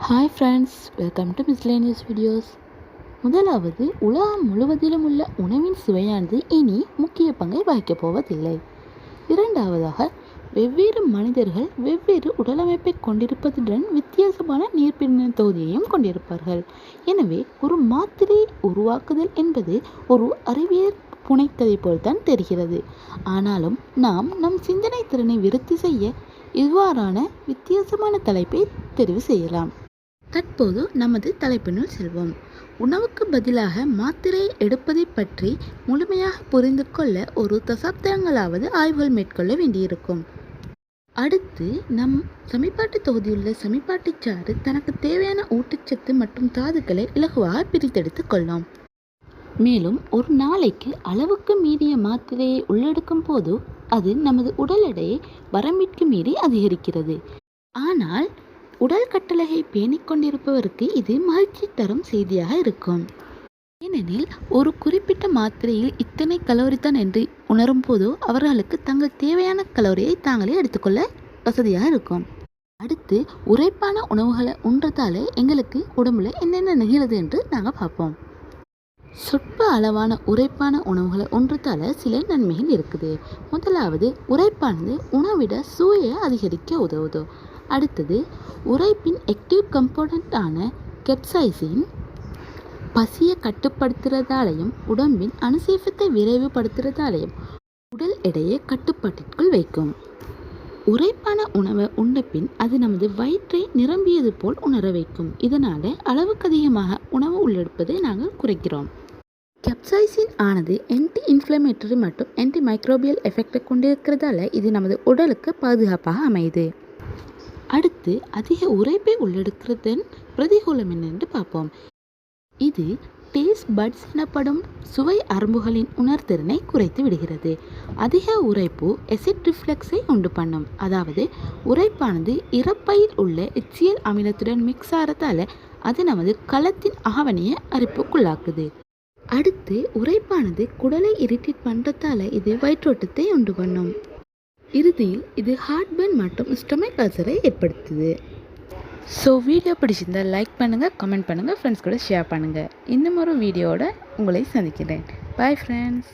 Hi friends, welcome to miscellaneous videos. முதலாவது, உலகம் முழுவதிலும் உள்ள உணவின் சுவையானது இனி முக்கிய பங்கை வகிக்கப் போவதில்லை. இரண்டாவதாக, வெவ்வேறு மனிதர்கள் வெவ்வேறு உடலமைப்பை கொண்டிருப்பதுடன் வித்தியாசமான நீர்ப்பிண தொகுதியையும் கொண்டிருப்பார்கள். எனவே ஒரு மாத்திரையை உருவாக்குதல் என்பது ஒரு அறிவியல் புனைக்கதை போல்தான் தெரிகிறது. ஆனாலும் நாம் நம் சிந்தனை திறனை விருத்தி செய்ய இவ்வாறான வித்தியாசமான தலைப்பை தெரிவு செய்யலாம். தற்போது நமது தலைப்பினுள் செல்வோம். உணவுக்கு பதிலாக மாத்திரையை எடுப்பதை பற்றி முழுமையாக புரிந்து கொள்ள ஒரு தசாப்தங்களாவது ஆய்வுகள் மேற்கொள்ள வேண்டியிருக்கும். அடுத்து, நம் சமிபாட்டு தொகுதியுள்ள சமிபாட்டுச் சாறு தனக்கு தேவையான ஊட்டச்சத்து மற்றும் தாதுக்களை இலகுவாக பிரித்தெடுத்து கொள்ளும். மேலும் ஒரு நாளைக்கு அளவுக்கு மீறிய மாத்திரையை உள்ளெடுக்கும் போது அது நமது உடல் எடையை வரம்பிற்கு மீறி அதிகரிக்கிறது. ஆனால் உடல் கட்டளையை பேணிக் கொண்டிருப்பவருக்கு இது மகிழ்ச்சி தரும் செய்தியாக இருக்கும். ஏனெனில் ஒரு குறிப்பிட்ட மாத்திரையில் இத்தனை கலோரி தான் என்று உணரும் போது அவர்களுக்கு தங்கள் தேவையான கலோரியை தாங்களே எடுத்துக்கொள்ள வசதியாக இருக்கும். அடுத்து, உரைப்பான உணவுகளை உண்றதாலே எங்களுக்கு உடம்புல என்னென்ன நிகழ்கிறது என்று நாங்கள் பார்ப்போம். சொற்ப அளவான உரைப்பான உணவுகளை உண்றதால சில நன்மைகள் இருக்குது. முதலாவது, உரைப்பானது உணவிட சுவையை அதிகரிக்க உதவுது. அடுத்தது, உரைப்பின் ஆக்டிவ் கம்போனண்டான கெப்சைசின் பசியை கட்டுப்படுத்துறதாலையும் உடம்பின் அனுசேபத்தை விரைவுபடுத்துறதாலையும் உடல் எடையை கட்டுப்பாட்டிற்குள் வைக்கும். உரைப்பான உணவை உண்ட பின் அது நமது வயிற்றை நிரம்பியது போல் உணர வைக்கும். இதனால் அளவுக்கு அதிகமாக உணவு உள்ளெடுப்பதை நாங்கள் குறைக்கிறோம். கெப்சைசின் ஆனது ஆன்டி இன்ஃப்ளமேட்டரி மற்றும் ஆன்டி மைக்ரோபியல் எஃபெக்டை கொண்டிருக்கிறதால இது நமது உடலுக்கு பாதுகாப்பாக அமையுது. அடுத்து, அதிக உரைப்பை உள்ளெடுக்கிறதன் பிரதிகூலம் என்னென்று பார்ப்போம். இது டேஸ்ட் பட்ஸ் எனப்படும் சுவை அரும்புகளின் உணர்திறனை குறைத்து விடுகிறது. அதிக உரைப்பு அசிட் ரிஃப்ளெக்ஸை உண்டு பண்ணும். அதாவது உரைப்பானது இறப்பையில் உள்ள எச்சியல் அமிலத்துடன் மிக்ஸ் ஆகிறதால அது நமது கலத்தின் ஆவணையை அரிப்புக்குள்ளாக்குது. அடுத்து, உரைப்பானது குடலை இரிட்டேட் பண்ணுறதால இது வயிற்றோட்டத்தை உண்டு பண்ணும். இறுதியில் இது ஹார்ட்பர்ன் மற்றும் ஸ்டொமக் அல்சரை ஏற்படுத்துது. ஸோ வீடியோ பிடிச்சிருந்தால் லைக் பண்ணுங்கள், கமெண்ட் பண்ணுங்கள், ஃப்ரெண்ட்ஸ் கூட ஷேர் பண்ணுங்கள். இன்னும் ஒரு வீடியோவோட உங்களை சந்திக்கிறேன். Bye friends.